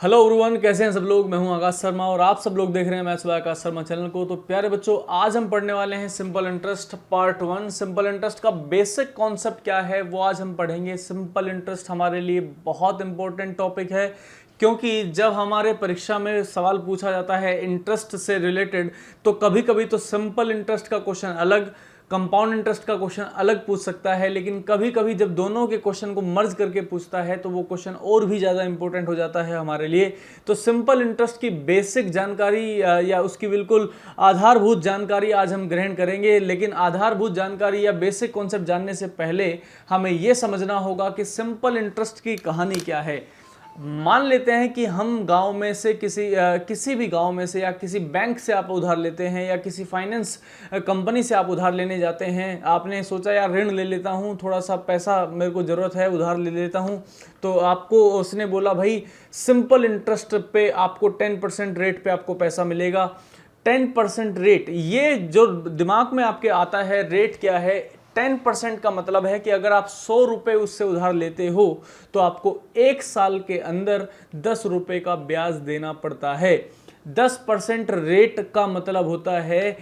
Hello everyone, कैसे हैं सब लोग। मैं हूं आकाश शर्मा और आप सब लोग देख रहे हैं maths by Akash Sharma channel को। तो प्यारे बच्चों, आज हम पढ़ने वाले हैं simple interest part 1। Simple interest का बेसिक कॉन्सेप्ट क्या है वो आज हम पढ़ेंगे। सिंपल इंटरेस्ट हमारे लिए बहुत इंपॉर्टेंट टॉपिक है, क्योंकि जब हमारे परीक्षा में सवाल पूछा जाता है इंटरेस्ट से रिलेटेड, तो कभी कभी तो सिंपल इंटरेस्ट का क्वेश्चन अलग, कंपाउंड इंटरेस्ट का क्वेश्चन अलग पूछ सकता है, लेकिन कभी कभी जब दोनों के क्वेश्चन को मर्ज करके पूछता है तो वो क्वेश्चन और भी ज़्यादा इंपॉर्टेंट हो जाता है हमारे लिए। तो सिंपल इंटरेस्ट की बेसिक जानकारी या उसकी बिल्कुल आधारभूत जानकारी आज हम ग्रहण करेंगे। लेकिन आधारभूत जानकारी या बेसिक कॉन्सेप्ट जानने से पहले हमें यह समझना होगा कि सिंपल इंटरेस्ट की कहानी क्या है। मान लेते हैं कि हम गांव में से किसी भी गांव में से या किसी बैंक से आप उधार लेते हैं या किसी फाइनेंस कंपनी से आप उधार लेने जाते हैं। आपने सोचा यार ऋण ले लेता हूं, थोड़ा सा पैसा मेरे को ज़रूरत है, उधार ले लेता हूं। तो आपको उसने बोला भाई सिंपल इंटरेस्ट पे आपको 10% रेट पे आपको पैसा मिलेगा। 10% रेट, ये जो दिमाग में आपके आता है रेट क्या है। 10% का मतलब है कि अगर आप 100 रुपये उससे उधार लेते हो तो आपको 1 साल के अंदर 10 रुपये का ब्याज देना पड़ता है। 10% रेट का मतलब होता है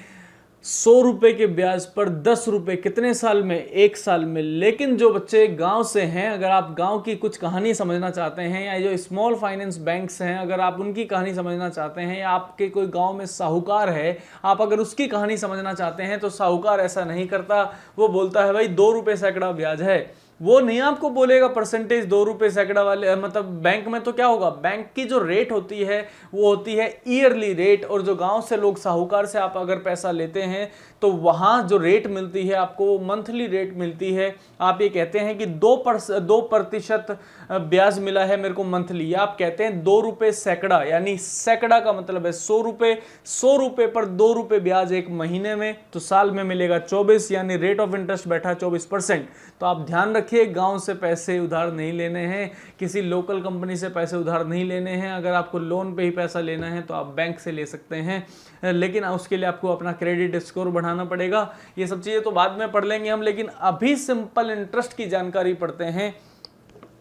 100 रुपये के ब्याज पर 10 रुपये, कितने साल में? 1 साल में। लेकिन जो बच्चे गांव से हैं, अगर आप गांव की कुछ कहानी समझना चाहते हैं या जो स्मॉल फाइनेंस बैंक्स हैं अगर आप उनकी कहानी समझना चाहते हैं, या आपके कोई गांव में साहूकार है आप अगर उसकी कहानी समझना चाहते हैं, तो साहूकार ऐसा नहीं करता। वो बोलता है भाई 2 रुपये सैकड़ा ब्याज है। वो नहीं आपको बोलेगा परसेंटेज 2 रुपये सैकड़ा वाले। मतलब बैंक में तो क्या होगा, बैंक की जो रेट होती है वो होती है ईयरली रेट। और जो गांव से लोग साहूकार से आप अगर पैसा लेते हैं तो वहां जो रेट मिलती है आपको वो मंथली रेट मिलती है। आप ये कहते हैं कि 2% ब्याज मिला है मेरे को मंथली, या आप कहते हैं 2 रुपये सैकड़ा, यानी सैकड़ा का मतलब है 100 रुपये। 100 रुपये पर 2 रुपये ब्याज एक महीने में, तो साल में मिलेगा 24, यानी रेट ऑफ इंटरेस्ट बैठा 24%। तो आप ध्यान रखिए, गांव से पैसे उधार नहीं लेने हैं, किसी लोकल कंपनी से पैसे उधार नहीं लेने हैं। अगर आपको लोन पे ही पैसा लेना है तो आप बैंक से ले सकते हैं, लेकिन उसके लिए आपको अपना क्रेडिट स्कोर बढ़ाना पड़ेगा। ये सब चीज़ें तो बाद में पढ़ लेंगे हम, लेकिन अभी सिंपल इंटरेस्ट की जानकारी पढ़ते हैं।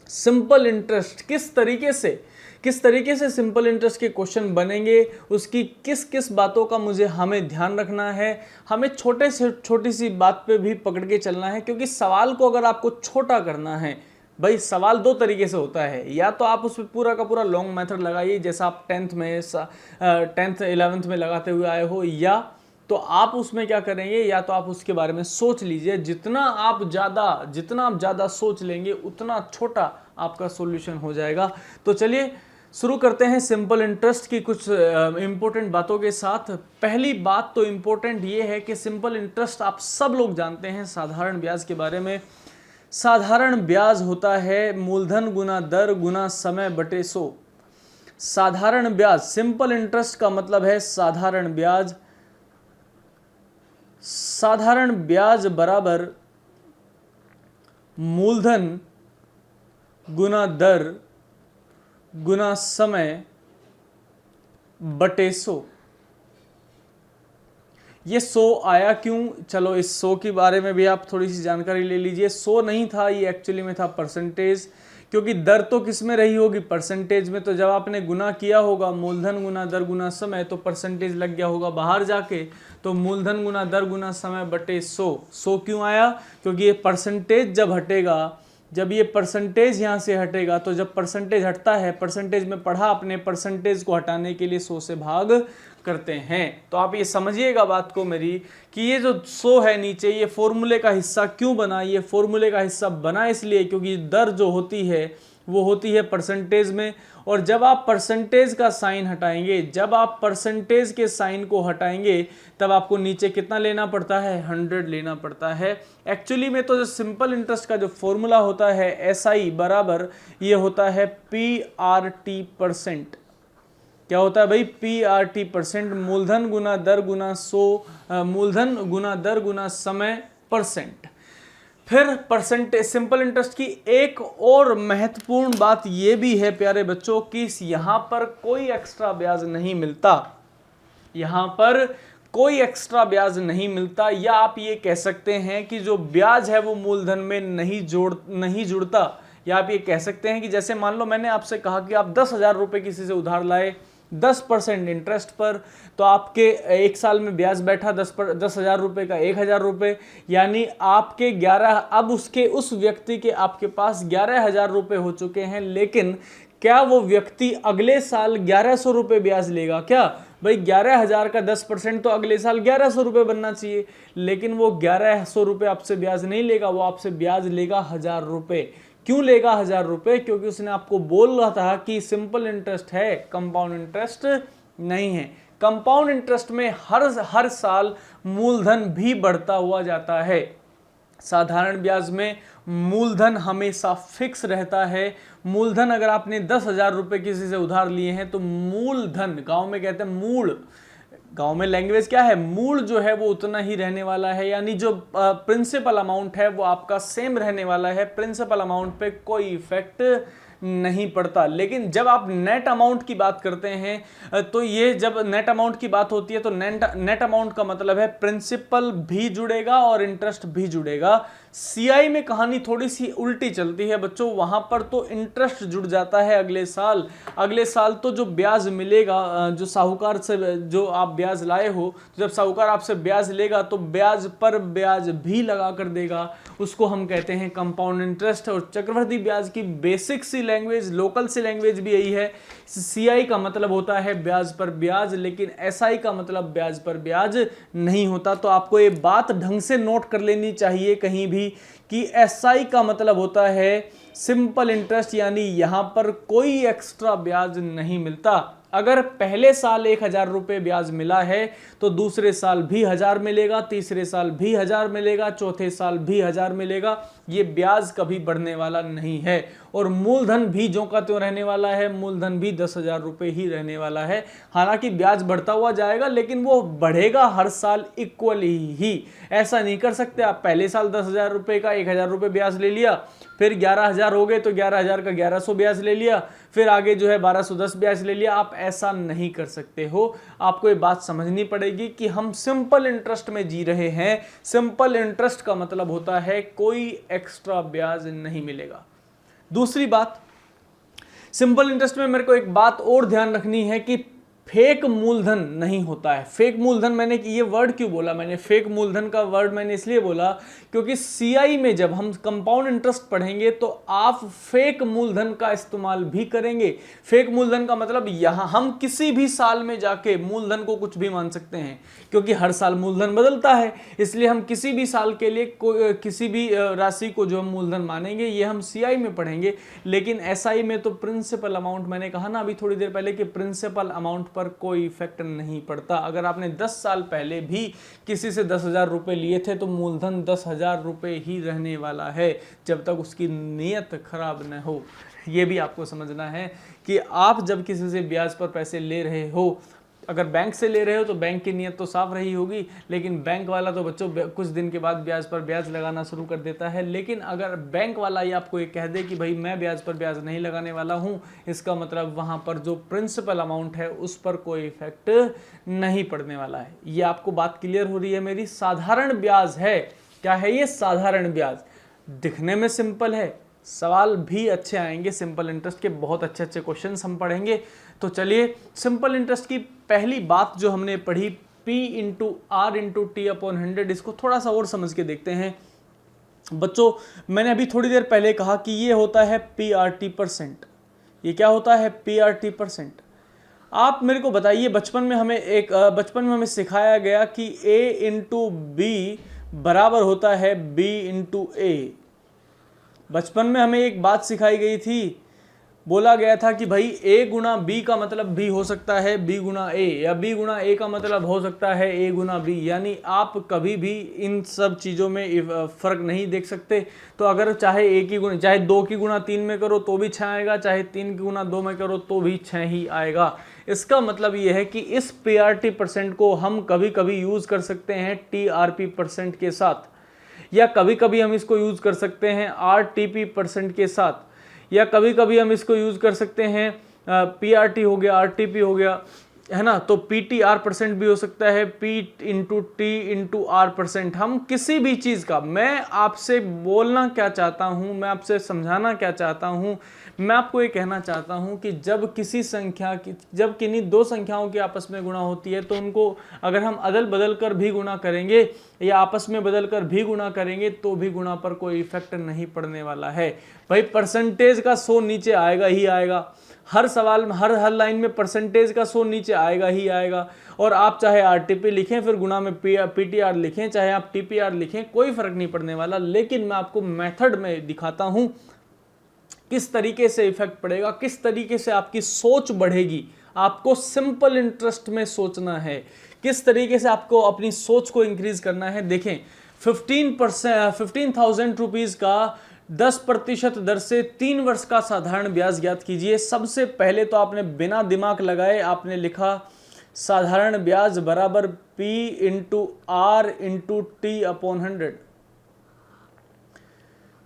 सिंपल इंटरेस्ट किस तरीके से सिंपल इंटरेस्ट के क्वेश्चन बनेंगे, उसकी किस किस बातों का हमें ध्यान रखना है। हमें छोटी सी बात पे भी पकड़ के चलना है, क्योंकि सवाल को अगर आपको छोटा करना है, भाई सवाल 2 तरीके से होता है। या तो आप उस पर पूरा का पूरा लॉन्ग मेथड लगाइए, जैसा आप 10th 11th में लगाते हुए आए हो, या तो आप उसमें क्या करेंगे, या तो आप उसके बारे में सोच लीजिए। जितना आप ज़्यादा सोच लेंगे उतना छोटा आपका सॉल्यूशन हो जाएगा। तो चलिए शुरू करते हैं सिंपल इंटरेस्ट की कुछ इंपॉर्टेंट बातों के साथ। पहली बात तो इंपॉर्टेंट ये है कि सिंपल इंटरेस्ट आप सब लोग जानते हैं साधारण ब्याज के बारे में। साधारण ब्याज होता है मूलधन गुना दर गुना समय बटे 100। साधारण ब्याज, सिंपल इंटरेस्ट का मतलब है साधारण ब्याज। साधारण ब्याज बराबर मूलधन गुना दर गुना समय बटे 100। ये 100 आया क्यों? चलो इस 100 के बारे में भी आप थोड़ी सी जानकारी ले लीजिए। 100 नहीं था, ये एक्चुअली में था परसेंटेज, क्योंकि दर तो किस में रही होगी, परसेंटेज में। तो जब आपने गुना किया होगा मूलधन गुना दर गुना समय, तो परसेंटेज लग गया होगा बाहर जाके। तो मूलधन गुना दर गुना समय बटे 100। 100 क्यों आया? क्योंकि ये परसेंटेज जब हटेगा, जब ये परसेंटेज यहाँ से हटेगा, तो जब परसेंटेज हटता है, परसेंटेज में पढ़ा अपने, परसेंटेज को हटाने के लिए 100 से भाग करते हैं। तो आप ये समझिएगा बात को मेरी, कि ये जो 100 है नीचे, ये फॉर्मूले का हिस्सा क्यों बना? ये फॉर्मूले का हिस्सा बना इसलिए क्योंकि दर जो होती है वो होती है परसेंटेज में। और जब आप परसेंटेज का साइन हटाएंगे, जब आप परसेंटेज के साइन को हटाएंगे, तब आपको नीचे कितना लेना पड़ता है? 100 लेना पड़ता है। एक्चुअली में तो जो सिंपल इंटरेस्ट का जो फॉर्मूला होता है SI बराबर, ये होता है PRT परसेंट। क्या होता है भाई? PRT percent. मूलधन गुना दर गुना 100, मूलधन गुना दर गुना समय परसेंट। फिर परसेंटेज, सिंपल इंटरेस्ट की एक और महत्वपूर्ण बात यह भी है प्यारे बच्चों, कि यहां पर कोई एक्स्ट्रा ब्याज नहीं मिलता। यहां पर कोई एक्स्ट्रा ब्याज नहीं मिलता, या आप ये कह सकते हैं कि जो ब्याज है वो मूलधन में नहीं जुड़ता, या आप ये कह सकते हैं कि जैसे मान लो मैंने आपसे कहा कि आप 10,000 रुपये किसी से उधार लाए 10% इंटरेस्ट पर, तो आपके एक साल में ब्याज बैठा 10,000 रुपये का 1,000 रुपये, यानी आपके 11, अब उसके उस व्यक्ति के आपके पास 11,000 रुपये हो चुके हैं। लेकिन क्या वो व्यक्ति अगले साल 1,100 रुपये ब्याज लेगा? क्या भाई 11,000 का 10% तो अगले साल 1,100 रुपये बनना चाहिए, लेकिन वो 1,100 रुपये आपसे ब्याज नहीं लेगा, वो आपसे ब्याज लेगा 1,000 रुपये। क्यों लेगा 1,000 रुपये? क्योंकि उसने आपको बोल रहा था कि सिंपल इंटरेस्ट है, कंपाउंड इंटरेस्ट नहीं है। कंपाउंड इंटरेस्ट में हर साल मूलधन भी बढ़ता हुआ जाता है। साधारण ब्याज में मूलधन हमेशा फिक्स रहता है। मूलधन अगर आपने 10,000 रुपये किसी से उधार लिए हैं तो मूलधन, गांव में कहते हैं मूल, गांव में लैंग्वेज क्या है, मूल जो है वो उतना ही रहने वाला है, यानी जो प्रिंसिपल अमाउंट है वो आपका सेम रहने वाला है। प्रिंसिपल अमाउंट पे कोई इफेक्ट नहीं पड़ता। लेकिन जब आप नेट अमाउंट की बात करते हैं तो ये जब नेट अमाउंट की बात होती है तो नेट अमाउंट का मतलब है प्रिंसिपल भी जुड़ेगा और इंटरेस्ट भी जुड़ेगा। सीआई में कहानी थोड़ी सी उल्टी चलती है बच्चों, वहां पर तो इंटरेस्ट जुड़ जाता है अगले साल तो जो ब्याज मिलेगा, जो साहूकार से जो आप ब्याज लाए हो, तो जब साहूकार आपसे ब्याज लेगा तो ब्याज पर ब्याज भी लगा कर देगा, उसको हम कहते हैं कंपाउंड इंटरेस्ट। और चक्रवृद्धि ब्याज की बेसिक सी लैंग्वेज, लोकल सी लैंग्वेज भी यही है। सीआई का मतलब होता है ब्याज पर ब्याज, लेकिन एसआई का मतलब ब्याज पर ब्याज नहीं होता। तो आपको ये बात ढंग से नोट कर लेनी चाहिए कहीं भी कि एसआई का मतलब होता है सिंपल इंटरेस्ट, यानी यहां पर कोई एक्स्ट्रा ब्याज नहीं मिलता। अगर पहले साल 1,000 रुपये ब्याज मिला है तो दूसरे साल भी 1,000 मिलेगा, तीसरे साल भी 1,000 मिलेगा, चौथे साल भी 1,000 मिलेगा। ये ब्याज कभी बढ़ने वाला नहीं है। और मूलधन भी ज्यों का त्यों रहने वाला है, मूलधन भी 10,000 रुपये ही रहने वाला है। हालांकि ब्याज बढ़ता हुआ जाएगा लेकिन वो बढ़ेगा हर साल इक्वली ही। ऐसा नहीं कर सकते आप पहले साल 10,000 रुपये का 1,000 रुपये ब्याज ले लिया, फिर 11,000 हो गए तो 11,000 का 1,100 ब्याज ले लिया, फिर आगे जो है 1,210 ब्याज ले लिया। आप ऐसा नहीं कर सकते हो। आपको ये बात समझनी पड़ेगी कि हम सिंपल इंटरेस्ट में जी रहे हैं। सिंपल इंटरेस्ट का मतलब होता है कोई एक्स्ट्रा ब्याज नहीं मिलेगा। दूसरी बात, सिंपल इंटरेस्ट में मेरे को एक बात और ध्यान रखनी है कि फेक मूलधन नहीं होता है। फेक मूलधन, मैंने ये वर्ड क्यों बोला, मैंने फेक मूलधन का वर्ड मैंने इसलिए बोला क्योंकि सीआई में जब हम कंपाउंड इंटरेस्ट पढ़ेंगे तो आप फेक मूलधन का इस्तेमाल भी करेंगे। फेक मूलधन का मतलब यहां हम किसी भी साल में जाके मूलधन को कुछ भी मान सकते हैं, क्योंकि हर साल मूलधन बदलता है, इसलिए हम किसी भी साल के लिए किसी भी राशि को जो हम मूलधन मानेंगे ये हम सीआई में पढ़ेंगे। लेकिन एसआई में तो प्रिंसिपल अमाउंट, मैंने कहा ना अभी थोड़ी देर पहले कि प्रिंसिपल अमाउंट पर कोई इफेक्ट नहीं पड़ता। अगर आपने 10 साल पहले भी किसी से 10,000 रुपये लिए थे तो मूलधन 10,000 रुपये ही रहने वाला है जब तक उसकी नीयत खराब न हो। यह भी आपको समझना है कि आप जब किसी से ब्याज पर पैसे ले रहे हो, अगर बैंक से ले रहे हो तो बैंक की नीयत तो साफ रही होगी, लेकिन बैंक वाला तो बच्चों कुछ दिन के बाद ब्याज पर ब्याज लगाना शुरू कर देता है। लेकिन अगर बैंक वाला ही आपको ये कह दे कि भाई मैं ब्याज पर ब्याज नहीं लगाने वाला हूँ, इसका मतलब वहाँ पर जो प्रिंसिपल अमाउंट है उस पर कोई इफेक्ट नहीं पड़ने वाला है। ये आपको बात क्लियर हो रही है मेरी। साधारण ब्याज है, क्या है ये? साधारण ब्याज। दिखने में सिंपल है, सवाल भी अच्छे आएंगे। सिंपल इंटरेस्ट के बहुत अच्छे अच्छे क्वेश्चंस हम पढ़ेंगे। तो चलिए, सिंपल इंटरेस्ट की पहली बात जो हमने पढ़ी P into R into T upon 100, इसको थोड़ा सा और समझ के देखते हैं। बच्चों, मैंने अभी थोड़ी देर पहले कहा कि ये होता है PRT%। ये क्या होता है? PRT%। आप मेरे को बताइए, बचपन में हमें सिखाया गया कि A इंटू बी बराबर होता है B इंटू ए। बचपन में हमें एक बात सिखाई गई थी, बोला गया था कि भाई A गुना B का मतलब B हो सकता है B गुना A, या B गुना A का मतलब हो सकता है A गुना B। यानी आप कभी भी इन सब चीज़ों में फ़र्क नहीं देख सकते। तो अगर चाहे A की गुना, चाहे 2 की गुना 3 में करो तो भी 6 आएगा, चाहे 3 की गुना 2 में करो तो भी 6 ही आएगा। इसका मतलब ये है कि इस PRT% को हम कभी कभी यूज़ कर सकते हैं TRP% के साथ, या कभी कभी हम इसको यूज़ कर सकते हैं RTP% के साथ, या कभी कभी हम इसको यूज़ कर सकते हैं PRT हो गया, RTP हो गया। है ना, तो PTR परसेंट भी हो सकता है, P into T into are percent. हम किसी भी चीज का, मैं आपसे बोलना क्या चाहता हूं, मैं आपसे समझाना क्या चाहता हूं, मैं आपको ये कहना चाहता हूं कि जब किसी संख्या की, जब किन्हीं दो संख्याओं की आपस में गुणा होती है तो उनको अगर हम अदल बदल कर भी गुणा करेंगे या आपस में बदल कर भी गुणा करेंगे तो भी गुणा पर कोई इफेक्ट नहीं पड़ने वाला है। भाई परसेंटेज का 100 नीचे आएगा ही आएगा, हर सवाल में, हर लाइन में परसेंटेज का 100 नीचे आएगा ही आएगा। और आप चाहे आरटीपी लिखें फिर गुणा में पीटीआर लिखें, चाहे आप टीपीआर लिखें, कोई फर्क नहीं पड़ने वाला। लेकिन मैं आपको मेथड में दिखाता हूं किस तरीके से इफेक्ट पड़ेगा, किस तरीके से आपकी सोच बढ़ेगी। आपको सिंपल इंटरेस्ट में सोचना है, किस तरीके से आपको अपनी सोच को इंक्रीज करना है। देखें 15,000 रुपीज का 10% दर से 3 वर्ष का साधारण ब्याज ज्ञात कीजिए। सबसे पहले तो आपने बिना दिमाग लगाए आपने लिखा साधारण ब्याज बराबर P into R into T upon 100।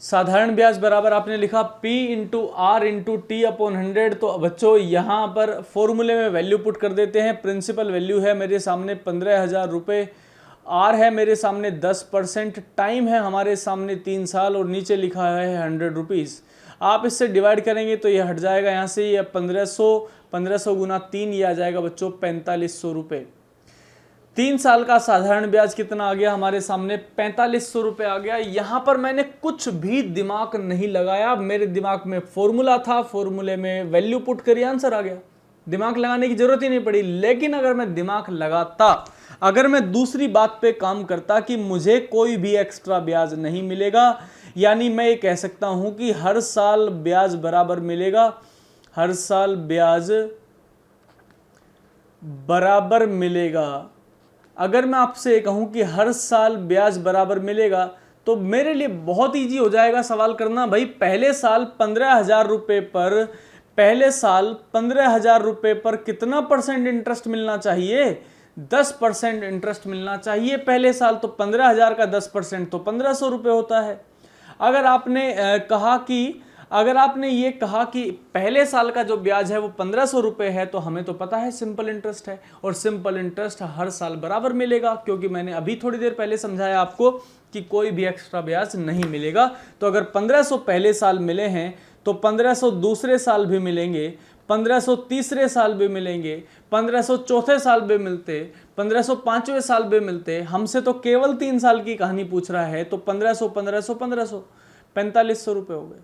साधारण ब्याज बराबर आपने लिखा P into R into T upon 100। तो बच्चों यहां पर फॉर्मूले में वैल्यू पुट कर देते हैं। प्रिंसिपल वैल्यू है मेरे सामने 15,000 रुपये, आर है मेरे सामने 10%, टाइम है हमारे सामने 3 साल और नीचे लिखा है 100 रुपीज़। आप इससे डिवाइड करेंगे तो ये हट जाएगा यहाँ से, ये 1500 गुना 3, ये आ जाएगा बच्चों 4500 रुपये। 3 साल का साधारण ब्याज कितना आ गया हमारे सामने, 4500 रुपये आ गया। यहाँ पर मैंने कुछ भी दिमाग नहीं लगाया, मेरे दिमाग में फॉर्मूला था, फॉर्मूले में वैल्यू पुट करी, आंसर आ गया। दिमाग लगाने की जरूरत ही नहीं पड़ी। लेकिन अगर मैं दिमाग लगाता, अगर मैं दूसरी बात पे काम करता कि मुझे कोई भी एक्स्ट्रा ब्याज नहीं मिलेगा, यानी मैं ये कह सकता हूं कि हर साल ब्याज बराबर मिलेगा, हर साल ब्याज बराबर मिलेगा। अगर मैं आपसे कहूं कि हर साल ब्याज बराबर मिलेगा तो मेरे लिए बहुत इजी हो जाएगा सवाल करना। भाई पहले साल 15,000 रुपये पर, पहले साल 15,000 रुपये पर कितना परसेंट इंटरेस्ट मिलना चाहिए, 10% इंटरेस्ट मिलना चाहिए पहले साल। तो 15,000 का 10% तो 1,500 रुपये होता है। अगर आपने कहा कि, अगर आपने ये कहा कि पहले साल का जो ब्याज है वो 1,500 रुपये है, तो हमें तो पता है सिंपल इंटरेस्ट है और सिंपल इंटरेस्ट हर साल बराबर मिलेगा, क्योंकि मैंने अभी थोड़ी देर पहले समझाया आपको कि कोई भी एक्स्ट्रा ब्याज नहीं मिलेगा। तो अगर 1,500 पहले साल मिले हैं तो 1,500 दूसरे साल भी मिलेंगे, 1,500 तीसरे साल भी मिलेंगे, 1,500 चौथे साल भी मिलते, 1,500 पांचवें साल भी मिलते। हमसे तो केवल 3 साल की कहानी पूछ रहा है, तो 1,500 1,500 1,500 4,500 रुपये हो गए।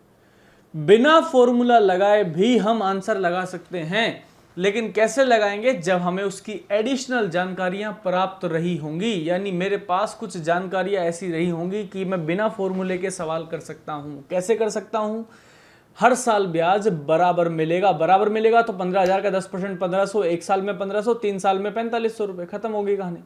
बिना फॉर्मूला लगाए भी हम आंसर लगा सकते हैं, लेकिन कैसे लगाएंगे, जब हमें उसकी एडिशनल जानकारियां प्राप्त रही होंगी, यानी मेरे पास कुछ जानकारियां ऐसी रही होंगी कि मैं बिना फॉर्मूले के सवाल कर सकता हूं। कैसे कर सकता हूं, हर साल ब्याज बराबर मिलेगा, बराबर मिलेगा तो 15,000 का 10% 1,500, 1 साल में 1,500, 3 साल में 4,500 रुपये, खत्म हो गई कहानी।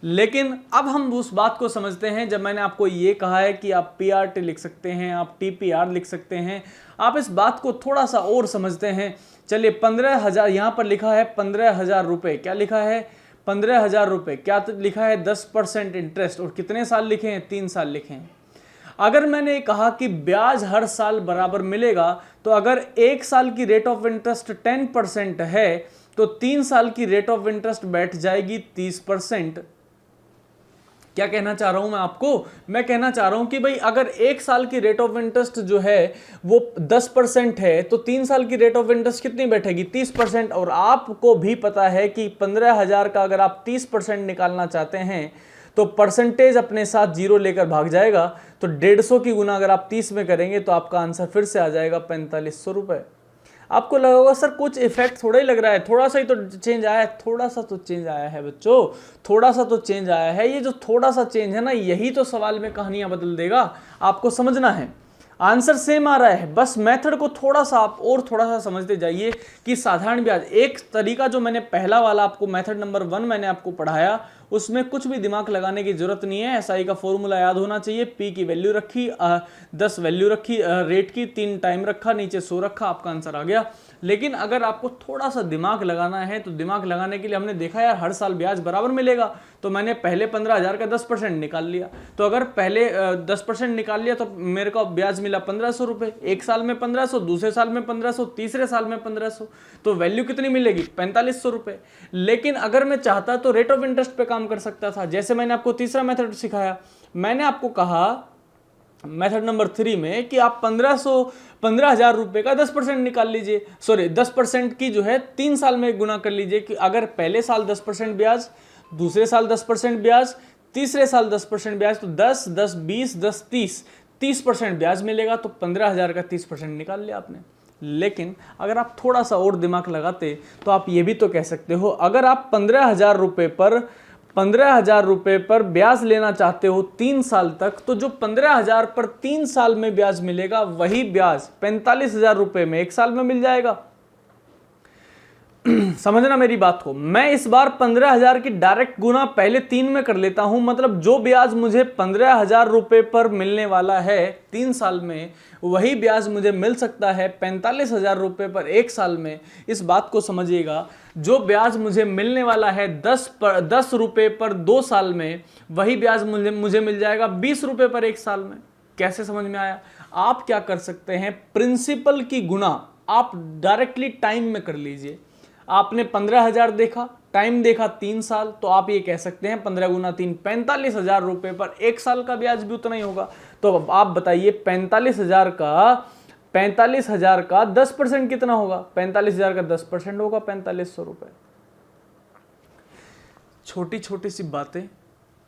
लेकिन अब हम उस बात को समझते हैं, जब मैंने आपको ये कहा है कि आप PRT लिख सकते हैं, आप TPR लिख सकते हैं, आप इस बात को थोड़ा सा और समझते हैं। चलिए 15,000 यहाँ पर लिखा है 15,000 रुपये, क्या लिखा है 15,000 रुपये, क्या लिखा है 10% इंटरेस्ट, और कितने साल लिखे हैं, 3 साल लिखे हैं। अगर मैंने कहा कि ब्याज हर साल बराबर मिलेगा, तो अगर 1 साल की रेट ऑफ इंटरेस्ट 10% है तो 3 साल की रेट ऑफ इंटरेस्ट बैठ जाएगी 30%। क्या कहना चाह रहा हूं मैं आपको, मैं कहना चाह रहा हूं कि भाई अगर 1 साल की रेट ऑफ इंटरेस्ट जो है वो 10% है तो 3 साल की रेट ऑफ इंटरेस्ट कितनी बैठेगी, 30%। और आपको भी पता है कि 15,000 का अगर आप 30% निकालना चाहते हैं तो परसेंटेज अपने साथ 0 लेकर भाग जाएगा, तो 150 की गुना अगर आप 30 में करेंगे तो आपका आंसर फिर से आ जाएगा 4,500 रुपये। आपको लगा होगा सर कुछ इफेक्ट थोड़ा ही लग रहा है, थोड़ा सा ही तो चेंज आया है, थोड़ा सा तो चेंज आया है बच्चों, थोड़ा सा तो चेंज आया है। ये जो थोड़ा सा चेंज है ना, यही तो सवाल में कहानियां बदल देगा। आपको समझना है, आंसर सेम आ रहा है, बस मेथड को थोड़ा सा आप और थोड़ा सा समझते जाइए कि साधारण ब्याज एक तरीका जो मैंने पहला वाला आपको मेथड नंबर 1 मैंने आपको पढ़ाया उसमें कुछ भी दिमाग लगाने की जरूरत नहीं है। एसआई का फॉर्मूला याद होना चाहिए। पी की वैल्यू रखी, 10 वैल्यू रखी रेट की, 3 टाइम रखा, नीचे 100 रखा, आपका आंसर आ गया। लेकिन अगर आपको थोड़ा सा दिमाग लगाना है तो दिमाग लगाने के लिए हमने देखा यार हर साल ब्याज बराबर मिलेगा, तो मैंने पहले 15,000 का 10% निकाल लिया। तो अगर पहले 10% निकाल लिया तो मेरे को ब्याज मिला 1500 रुपए, एक साल में 1500, दूसरे साल में 1500, तीसरे साल में 1500, तो वैल्यू कितनी मिलेगी 4500 रुपए। लेकिन अगर मैं चाहता तो रेट ऑफ इंटरेस्ट पे काम कर सकता था। जैसे मैंने आपको तीसरा मेथड सिखाया, मैंने आपको कहा मेथड नंबर 3 में कि आप 15,000 रुपए का 10% निकाल लीजिए, सॉरी 10% की जो है 3 साल में गुना कर लीजिए कि अगर पहले साल 10% ब्याज, दूसरे साल 10% ब्याज, तीसरे साल 10% ब्याज, तो 10, 10, 20, 10, 30% ब्याज मिलेगा। तो 15,000 का 30% निकाल लिया आपने। लेकिन अगर आप थोड़ा सा और दिमाग लगाते तो आप ये भी तो कह सकते हो, अगर आप 15,000 रुपए पर ब्याज लेना चाहते हो 3 साल तक, तो जो 15,000 पर 3 साल में ब्याज मिलेगा वही ब्याज 45,000 रुपए में 1 साल में मिल जाएगा। समझना मेरी बात को। मैं इस बार 15,000 की डायरेक्ट गुना पहले 3 में कर लेता हूं, मतलब जो ब्याज मुझे 15,000 रुपए पर मिलने वाला है 3 साल में, वही ब्याज मुझे मिल सकता है 45,000 रुपए पर 1 साल में। इस बात को समझिएगा, जो ब्याज मुझे मिलने वाला है 10 रुपए पर 2 साल में, वही ब्याज मुझे मिल जाएगा 20 रुपए पर 1 साल में। कैसे समझ में आया? आप क्या कर सकते हैं, प्रिंसिपल की गुना आप डायरेक्टली टाइम में कर लीजिए। आपने 15,000 देखा, टाइम देखा 3 साल, तो आप ये कह सकते हैं 15 गुना 3 45,000 रुपए पर 1 साल का ब्याज भी उतना ही होगा। तो आप बताइए 45,000 का 10% कितना होगा? 45,000 का 10% होगा 4500 रुपए। छोटी छोटी सी बातें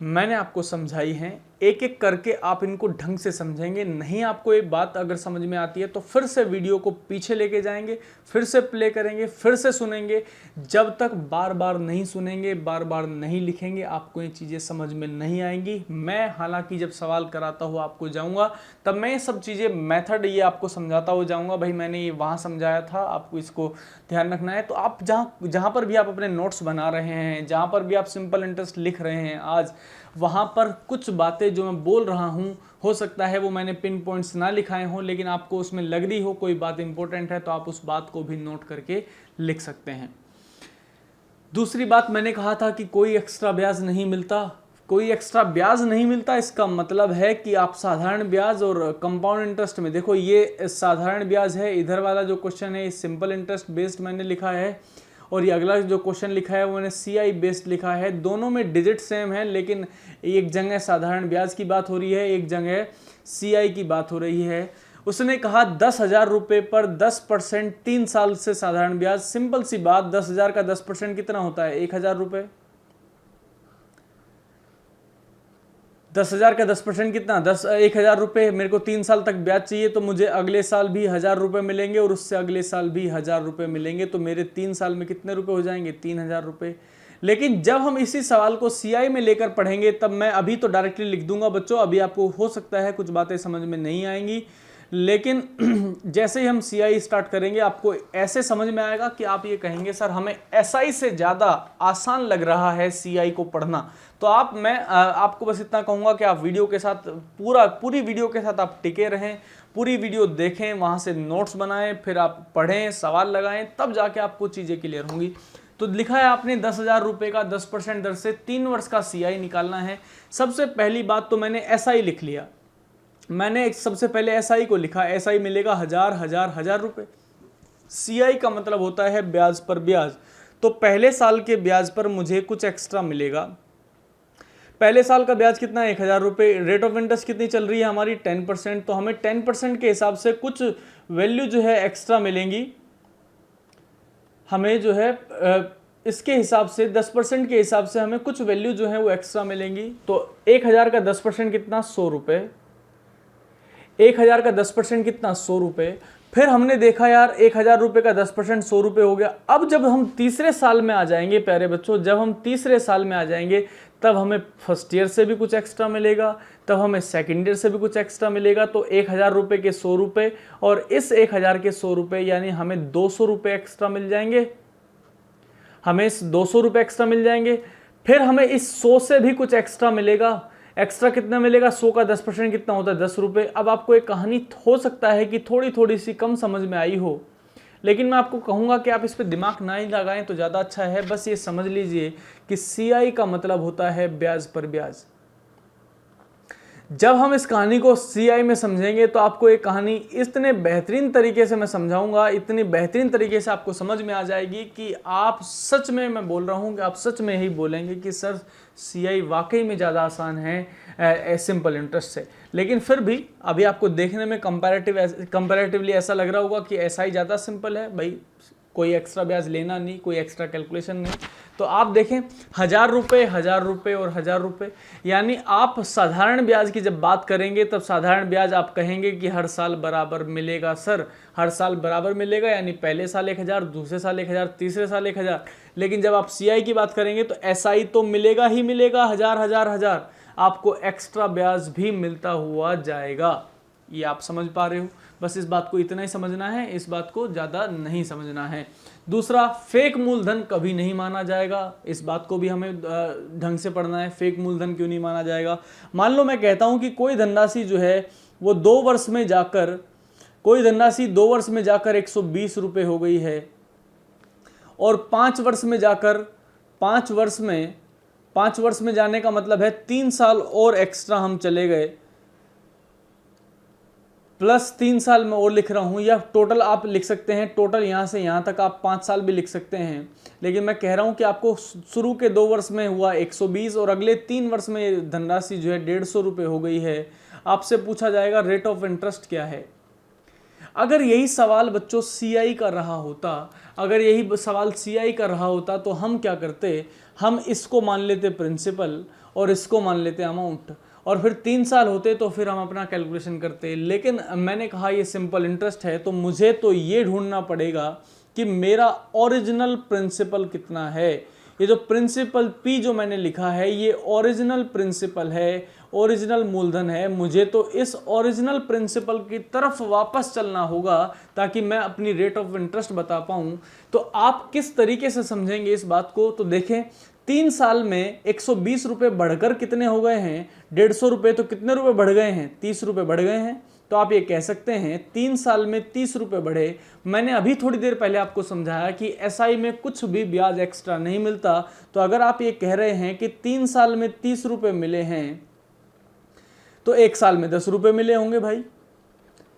मैंने आपको समझाई हैं, एक एक करके आप इनको ढंग से समझेंगे। नहीं आपको एक बात अगर समझ में आती है तो फिर से वीडियो को पीछे लेके जाएंगे, फिर से प्ले करेंगे, फिर से सुनेंगे। जब तक बार बार नहीं सुनेंगे, बार बार नहीं लिखेंगे, आपको ये चीज़ें समझ में नहीं आएंगी। मैं हालांकि जब सवाल कराता हुआ आपको जाऊंगा तब मैं ये सब चीज़ें मेथड ये आपको समझाता हुआ जाऊंगा। भाई मैंने ये वहाँ समझाया था, आपको इसको ध्यान रखना है। तो आप जहाँ पर भी आप अपने नोट्स बना रहे हैं, जहाँ पर भी आप सिंपल इंटरेस्ट लिख रहे हैं आज, वहाँ पर कुछ बातें जो मैं बोल रहा हूँ हो सकता है वो मैंने पिन पॉइंट्स ना लिखाए हों, लेकिन आपको उसमें लग रही हो कोई बात इंपॉर्टेंट है तो आप उस बात को भी नोट करके लिख सकते हैं। दूसरी बात, मैंने कहा था कि कोई एक्स्ट्रा ब्याज नहीं मिलता। कोई एक्स्ट्रा ब्याज नहीं मिलता इसका मतलब है कि आप साधारण ब्याज और कंपाउंड इंटरेस्ट में देखो, ये साधारण ब्याज है, इधर वाला जो क्वेश्चन है सिंपल इंटरेस्ट बेस्ड मैंने लिखा है, और ये अगला जो क्वेश्चन लिखा है वो मैंने CI बेस्ड लिखा है। दोनों में डिजिट सेम है, लेकिन एक जगह साधारण ब्याज की बात हो रही है, एक जगह CI की बात हो रही है। उसने कहा 10,000 रुपये पर 10% 3 साल से साधारण ब्याज। सिंपल सी बात, 10,000 का 10% कितना होता है? 1,000 रुपये। 10,000 का 10% कितना? 1,000 रुपये। मेरे को 3 साल तक ब्याज चाहिए, तो मुझे अगले साल भी 1,000 रुपये मिलेंगे और उससे अगले साल भी 1,000 रुपये मिलेंगे। तो मेरे 3 साल में कितने रुपए हो जाएंगे? 3,000 रुपये। लेकिन जब हम इसी सवाल को CI में लेकर पढ़ेंगे तब मैं अभी तो डायरेक्टली लिख दूंगा बच्चों, अभी आपको हो सकता है कुछ बातें समझ में नहीं आएंगी, लेकिन जैसे ही हम CI स्टार्ट करेंगे आपको ऐसे समझ में आएगा कि आप ये कहेंगे सर हमें SI से ज़्यादा आसान लग रहा है CI को पढ़ना। तो मैं आपको बस इतना कहूँगा कि आप वीडियो के साथ पूरी वीडियो के साथ आप टिके रहें, पूरी वीडियो देखें, वहाँ से नोट्स बनाएं, फिर आप पढ़ें, सवाल लगाएं, तब जाके आपको चीज़ें क्लियर होंगी। तो लिखा है आपने 10,000 रुपये का 10% दर से 3 वर्ष का CI निकालना है। सबसे पहली बात तो मैंने SI लिख लिया। मैंने सबसे पहले SI को लिखा, SI मिलेगा 1,000 रुपये। CI का मतलब होता है ब्याज पर ब्याज। तो पहले साल के ब्याज पर मुझे कुछ एक्स्ट्रा मिलेगा। पहले साल का ब्याज कितना है? 1,000 रुपये। रेट ऑफ इंटरेस्ट कितनी चल रही है हमारी? 10%। तो हमें 10% के हिसाब से कुछ वैल्यू जो है एक्स्ट्रा मिलेंगी। हमें जो है इसके हिसाब से 10% के हिसाब से हमें कुछ वैल्यू जो है वो एक्स्ट्रा मिलेंगी। तो 1,000 का 10% कितना? 100 रुपये। 1,000 का 10% कितना? 100 रुपये। फिर हमने देखा यार 1,000 रुपये का 10% 100 रुपये हो गया। अब जब हम तीसरे साल में आ जाएंगे प्यारे बच्चों, जब हम तीसरे साल में आ जाएंगे तब हमें फर्स्ट ईयर से भी कुछ एक्स्ट्रा मिलेगा, तब हमें सेकेंड ईयर से भी कुछ एक्स्ट्रा मिलेगा। तो 1,000 रुपये के 100 रुपये और इस 1,000 के 100 रुपये, यानी हमें 200 रुपये एक्स्ट्रा मिल जाएंगे। हमें 200 रुपये एक्स्ट्रा मिल जाएंगे। फिर हमें इस 100 से भी कुछ एक्स्ट्रा मिलेगा। एक्स्ट्रा कितना मिलेगा? 100 का 10% कितना होता है? 10 रुपये। अब आपको एक कहानी हो सकता है कि थोड़ी थोड़ी सी कम समझ में आई हो, लेकिन मैं आपको कहूँगा कि आप इस पर दिमाग ना ही लगाएं तो ज़्यादा अच्छा है। बस ये समझ लीजिए कि CI का मतलब होता है ब्याज पर ब्याज। जब हम इस कहानी को CI में समझेंगे तो आपको एक कहानी इतने बेहतरीन तरीके से मैं समझाऊंगा, इतनी बेहतरीन तरीके से आपको समझ में आ जाएगी कि आप सच में, मैं बोल रहा हूं कि आप सच में ही बोलेंगे कि सर CI वाकई में ज़्यादा आसान है सिंपल इंटरेस्ट से। लेकिन फिर भी अभी आपको देखने में कंपैरेटिवली ऐसा लग रहा होगा कि SI ज़्यादा सिंपल है, भाई कोई एक्स्ट्रा ब्याज लेना नहीं, कोई एक्स्ट्रा कैलकुलेशन नहीं। तो आप देखें 1000 रुपये, 1000 रुपये और 1000 रुपये, यानी आप साधारण ब्याज की जब बात करेंगे तब साधारण ब्याज आप कहेंगे कि हर साल बराबर मिलेगा। सर हर साल बराबर मिलेगा, यानी पहले साल 1000, दूसरे साल 1000, तीसरे साल 1000। लेकिन जब आप CI की बात करेंगे तो SI तो मिलेगा ही मिलेगा, 1000 1000 1000, आपको एक्स्ट्रा ब्याज भी मिलता हुआ जाएगा। ये आप समझ पा रहे हो? बस इस बात को इतना ही समझना है, इस बात को ज़्यादा नहीं समझना है। दूसरा, फेक मूलधन कभी नहीं माना जाएगा। इस बात को भी हमें ढंग से पढ़ना है। फेक मूलधन क्यों नहीं माना जाएगा? मान लो मैं कहता हूं कि कोई धनराशि जो है वो 2 वर्ष में जाकर, कोई धनराशि 2 वर्ष में जाकर 120 रुपये हो गई है, और 5 वर्ष में जाकर, 5 वर्ष में जाने का मतलब है 3 साल और एक्स्ट्रा हम चले गए, प्लस 3 साल में और लिख रहा हूं, या टोटल आप लिख सकते हैं, टोटल यहां से यहां तक आप 5 साल भी लिख सकते हैं। लेकिन मैं कह रहा हूं कि आपको शुरू के 2 वर्ष में हुआ 120 और अगले 3 वर्ष में धनराशि जो है 150 रुपये हो गई है। आपसे पूछा जाएगा रेट ऑफ इंटरेस्ट क्या है। अगर यही सवाल बच्चों CI का रहा होता, अगर यही सवाल CI का रहा होता तो हम क्या करते? हम इसको मान लेते प्रिंसिपल और इसको मान लेते अमाउंट, और फिर 3 साल होते तो फिर हम अपना कैलकुलेशन करते। लेकिन मैंने कहा ये सिंपल इंटरेस्ट है, तो मुझे तो ये ढूंढना पड़ेगा कि मेरा ओरिजिनल प्रिंसिपल कितना है। ये जो प्रिंसिपल P जो मैंने लिखा है ये ओरिजिनल प्रिंसिपल है, ओरिजिनल मूलधन है। मुझे तो इस ओरिजिनल प्रिंसिपल की तरफ वापस चलना होगा ताकि मैं अपनी रेट ऑफ इंटरेस्ट बता पाऊं। तो आप किस तरीके से समझेंगे इस बात को? तो देखें, 3 साल में 120 रुपये बढ़कर कितने हो गए हैं? 150 रुपये। तो कितने रुपए बढ़ गए हैं? 30 रुपये बढ़ गए हैं। तो आप ये कह सकते हैं 3 साल में 30 रुपये बढ़े। मैंने अभी थोड़ी देर पहले आपको समझाया कि SI में कुछ भी ब्याज एक्स्ट्रा नहीं मिलता। तो अगर आप ये कह रहे हैं कि 3 साल में 30 रुपये मिले हैं तो 1 साल में 10 रुपये मिले होंगे भाई।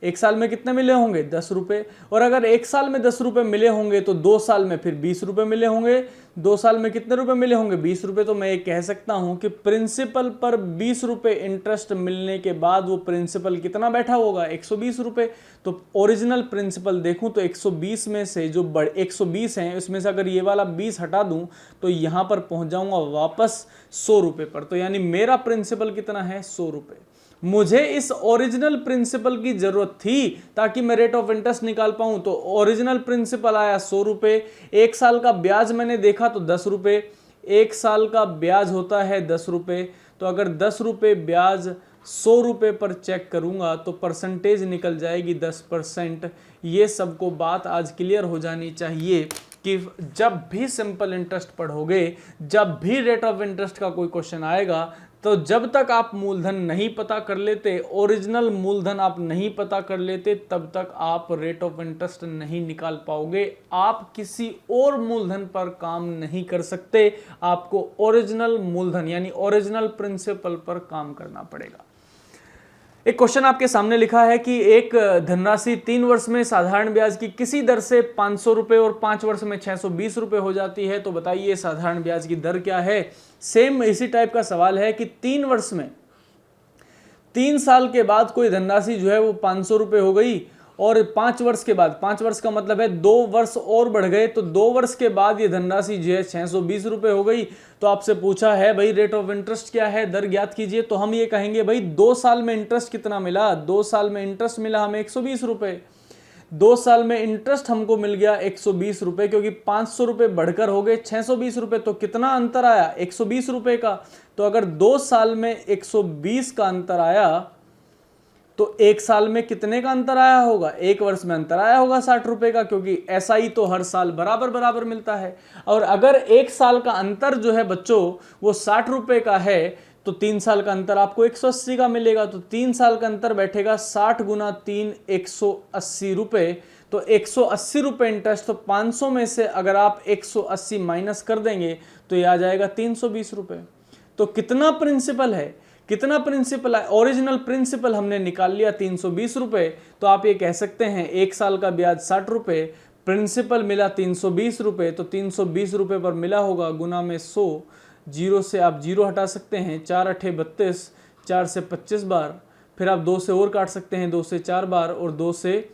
1 साल में कितने मिले होंगे? 10 रुपये। और अगर 1 साल में 10 रुपये मिले होंगे तो 2 साल में फिर 20 रुपये मिले होंगे। 2 साल में कितने रुपए मिले होंगे? 20 रुपये। तो मैं ये कह सकता हूं कि प्रिंसिपल पर 20 रुपये इंटरेस्ट मिलने के बाद वो प्रिंसिपल कितना बैठा होगा? 120 रुपये। तो ओरिजिनल प्रिंसिपल देखूं तो 120 में से जो 120 हैं उसमें से अगर ये वाला 20 हटा दूं तो यहां पर पहुंच जाऊंगा वापस 100 रुपये पर। तो यानी मेरा प्रिंसिपल कितना है? 100 रुपये। मुझे इस ओरिजिनल प्रिंसिपल की जरूरत थी ताकि मैं रेट ऑफ इंटरेस्ट निकाल पाऊं। तो ओरिजिनल प्रिंसिपल आया 100 रुपये। 1 साल का ब्याज मैंने देखा तो 10 रुपये। 1 साल का ब्याज होता है 10 रुपये। तो अगर 10 रुपये ब्याज 100 रुपये पर चेक करूंगा तो परसेंटेज निकल जाएगी 10%। ये सबको बात आज क्लियर हो जानी चाहिए कि जब भी सिंपल इंटरेस्ट पढ़ोगे, जब भी रेट ऑफ इंटरेस्ट का कोई क्वेश्चन आएगा, तो जब तक आप मूलधन नहीं पता कर लेते, ओरिजिनल मूलधन आप नहीं पता कर लेते, तब तक आप रेट ऑफ इंटरेस्ट नहीं निकाल पाओगे। आप किसी और मूलधन पर काम नहीं कर सकते। आपको ओरिजिनल मूलधन यानी ओरिजिनल प्रिंसिपल पर काम करना पड़ेगा। एक क्वेश्चन आपके सामने लिखा है कि एक धनराशि 3 वर्ष में साधारण ब्याज की किसी दर से 500 रुपये और 5 वर्ष में 620 रुपये हो जाती है। तो बताइए साधारण ब्याज की दर क्या है? सेम इसी टाइप का सवाल है कि 3 वर्ष में, 3 साल के बाद कोई धनराशि जो है वो 500 रुपये हो गई, और 5 वर्ष के बाद, 5 वर्ष का मतलब है 2 वर्ष और बढ़ गए, तो 2 वर्ष के बाद ये धनराशि जो है 620 रुपये हो गई। तो आपसे पूछा है भाई रेट ऑफ इंटरेस्ट क्या है, दर ज्ञात कीजिए। तो हम ये कहेंगे भाई 2 साल में इंटरेस्ट कितना मिला? 2 साल में इंटरेस्ट मिला हमें 120 रुपये। 2 साल में इंटरेस्ट हमको मिल गया 120 रुपये, क्योंकि 500 रुपये बढ़कर हो गए 620 रुपये। तो कितना अंतर आया? 120 रुपये का। तो अगर 2 साल में 120 का अंतर आया तो एक साल में कितने का अंतर आया होगा, एक वर्ष में अंतर आया होगा 60 रुपए का, क्योंकि एसआई तो हर साल बराबर बराबर मिलता है। और अगर एक साल का अंतर जो है बच्चों वो 60 रुपए का है तो 3 साल का अंतर आपको 180 का मिलेगा। तो 3 साल का अंतर बैठेगा 60 गुना 3 180 रुपए। तो 180 रुपए इंटरेस्ट, तो 500 में से अगर आप 180 माइनस कर देंगे तो ये आ जाएगा 320 रुपए। तो कितना प्रिंसिपल है, कितना प्रिंसिपल है, ओरिजिनल प्रिंसिपल हमने निकाल लिया 320 रुपए। तो आप ये कह सकते हैं एक साल का ब्याज 60 रुपए, प्रिंसिपल मिला 320 रुपए, तो 320 रुपए पर मिला होगा गुना में 100, जीरो से आप जीरो हटा सकते हैं, 4 अठे 32, 4 से 25 बार, फिर आप 2 से और काट सकते हैं, 2 से 4 बार और 2 से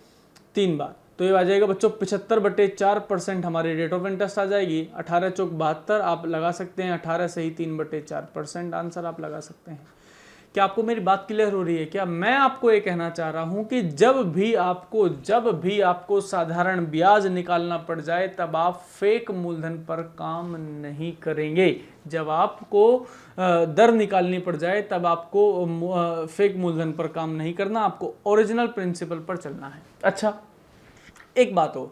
3 बार। तो ये आ जाएगा बच्चों 75/4% हमारी रेट ऑफ इंटरेस्ट आ जाएगी। 18 चौक 72 आप लगा सकते हैं, 18 से ही 3/4% आंसर आप लगा सकते हैं। क्या आपको मेरी बात क्लियर हो रही है? क्या मैं आपको ये कहना चाह रहा हूं कि जब भी आपको साधारण ब्याज निकालना पड़ जाए तब आप फेक मूलधन पर काम नहीं करेंगे। जब आपको दर निकालनी पड़ जाए तब आपको फेक मूलधन पर काम नहीं करना, आपको ओरिजिनल प्रिंसिपल पर चलना है। अच्छा, एक बात और,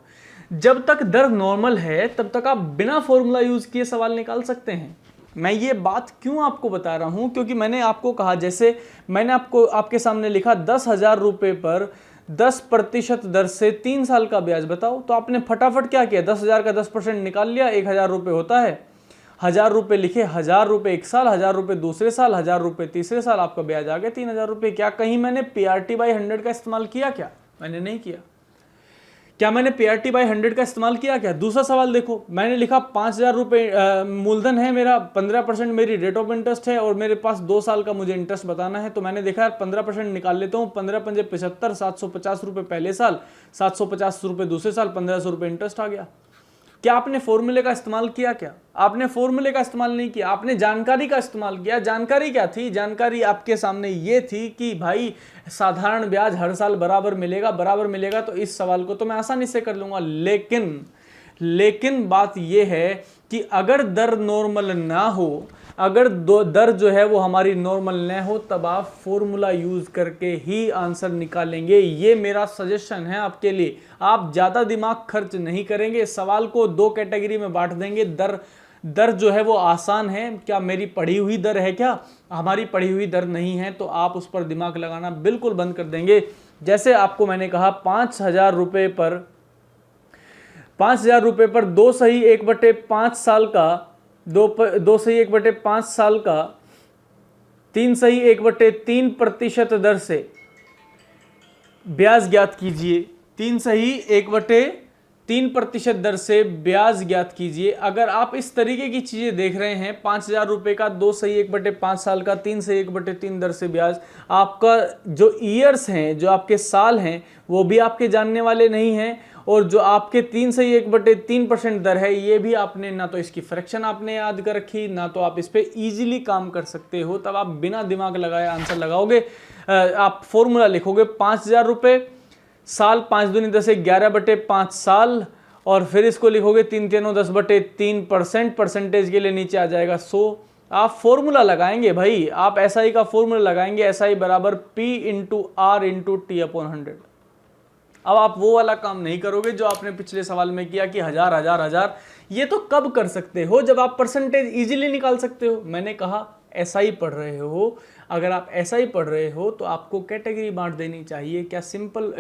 जब तक दर नॉर्मल है तब तक आप बिना फॉर्मूला यूज किए सवाल निकाल सकते हैं। मैं ये बात क्यों आपको बता रहा हूं, क्योंकि मैंने आपको कहा, जैसे मैंने आपके सामने लिखा 10,000 रुपए पर 10% दर से 3 साल का ब्याज बताओ, तो आपने फटाफट क्या किया, 10,000 का 10% निकाल लिया, 1,000 रुपए होता है, 1,000 रुपए लिखे, 1,000 रुपए एक साल, 1,000 रुपए दूसरे साल, 1,000 रुपए तीसरे साल, आपका ब्याज आ गया 3,000 रुपए। क्या कहीं मैंने PRT/100 का इस्तेमाल किया? क्या मैंने नहीं किया। क्या मैंने PRT/100 का इस्तेमाल किया? क्या। दूसरा सवाल देखो, मैंने लिखा 5,000 रुपए मूलधन है मेरा, 15% मेरी रेट ऑफ इंटरेस्ट है और मेरे पास 2 साल का मुझे इंटरेस्ट बताना है। तो मैंने देखा यार 15% निकाल लेता हूँ, 15 पंजे 75, 750 रुपए पहले साल, 750 रुपए दूसरे साल, 1,500 रुपए इंटरेस्ट आ गया। क्या आपने फॉर्मूले का इस्तेमाल किया? क्या आपने फॉर्मूले का इस्तेमाल नहीं किया, आपने जानकारी का इस्तेमाल किया। जानकारी क्या थी? जानकारी आपके सामने ये थी कि भाई साधारण ब्याज हर साल बराबर मिलेगा, तो इस सवाल को तो मैं आसानी से कर लूंगा। लेकिन बात यह है कि अगर दर नॉर्मल ना हो, अगर दर जो है वो हमारी नॉर्मल न हो, तब आप फॉर्मूला यूज करके ही आंसर निकालेंगे। ये मेरा सजेशन है आपके लिए। आप ज्यादा दिमाग खर्च नहीं करेंगे, सवाल को 2 कैटेगरी में बांट देंगे। दर जो है वो आसान है, क्या मेरी पढ़ी हुई दर है, क्या हमारी पढ़ी हुई दर नहीं है, तो आप उस पर दिमाग लगाना बिल्कुल बंद कर देंगे। जैसे आपको मैंने कहा 5,000 रुपए पर 2 सही 1/5 साल का, 2 सही 1/5 साल का, 3 सही 1/3% दर से ब्याज ज्ञात कीजिए। 3 सही 1/3% दर से ब्याज ज्ञात कीजिए। अगर आप इस तरीके की चीजें देख रहे हैं, 5,000 रुपए का 2 सही 1/5 साल का, 3 सही 1/3 दर से ब्याज, आपका जो ईयर्स हैं, जो आपके साल हैं, वो भी आपके जानने वाले नहीं हैं, और जो आपके 3 सही 1/3% दर है, ये भी आपने ना तो इसकी फ्रैक्शन आपने याद कर रखी, ना तो आप इस पे इजीली काम कर सकते हो। तब आप बिना दिमाग लगाए आंसर लगाओगे। आप फॉर्मूला लिखोगे 5,000 रुपए साल, 5 दूनी 10, 11/5 साल, और फिर इसको लिखोगे 3 3 10/3%, परसेंटेज के लिए नीचे आ जाएगा 100। आप फॉर्मूला लगाएंगे भाई, आप SI का फॉर्मूला लगाएंगे, SI बराबर P × R × T/100। अब आप वो वाला काम नहीं करोगे जो आपने पिछले सवाल में किया कि 1,000। ये तो कब कर सकते हो? जब आप परसेंटेज इजीली निकाल सकते हो। मैंने कहा SI पढ़ रहे हो, अगर आप SI पढ़ रहे हो तो आपको कैटेगरी बांट देनी चाहिए। क्या सिंपल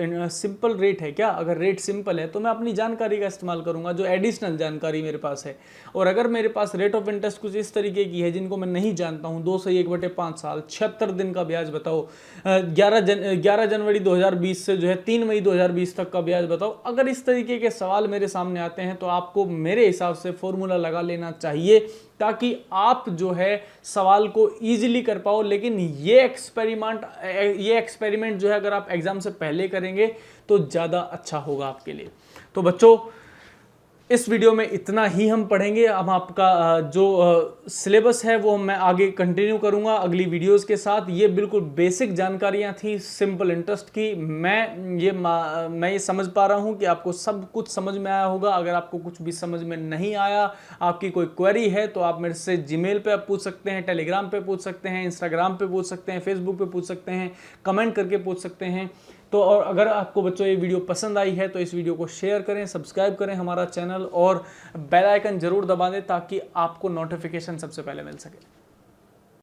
रेट है क्या? अगर रेट सिंपल है तो मैं अपनी जानकारी का इस्तेमाल करूंगा, जो एडिशनल जानकारी मेरे पास है। और अगर मेरे पास रेट ऑफ इंटरेस्ट कुछ इस तरीके की है जिनको मैं नहीं जानता हूं, 2 सही 1/5 साल, 76 दिन का ब्याज बताओ, 11 जनवरी 2020 से जो है 3 मई 2020 तक का ब्याज बताओ। अगर इस तरीके के सवाल मेरे सामने आते हैं तो आपको मेरे हिसाब से फॉर्मूला लगा लेना चाहिए, ताकि आप जो है सवाल को इजीली कर पाओ। लेकिन ये एक्सपेरिमेंट जो है अगर आप एग्जाम से पहले करेंगे तो ज़्यादा अच्छा होगा आपके लिए। तो बच्चों, इस वीडियो में इतना ही हम पढ़ेंगे। अब आपका जो सिलेबस है वो मैं आगे कंटिन्यू करूंगा अगली वीडियोस के साथ। ये बिल्कुल बेसिक जानकारियां थी सिंपल इंटरेस्ट की। मैं ये समझ पा रहा हूं कि आपको सब कुछ समझ में आया होगा। अगर आपको कुछ भी समझ में नहीं आया, आपकी कोई क्वेरी है, तो आप मेरे से जीमेल पे आप पूछ सकते हैं, टेलीग्राम पे पूछ सकते हैं, इंस्टाग्राम पे पूछ सकते हैं, फेसबुक पे पूछ सकते हैं, कमेंट करके पूछ सकते हैं। तो और अगर आपको बच्चों ये वीडियो पसंद आई है तो इस वीडियो को शेयर करें, सब्सक्राइब करें हमारा चैनल और बेल आइकन जरूर दबा दें ताकि आपको नोटिफिकेशन सबसे पहले मिल सके।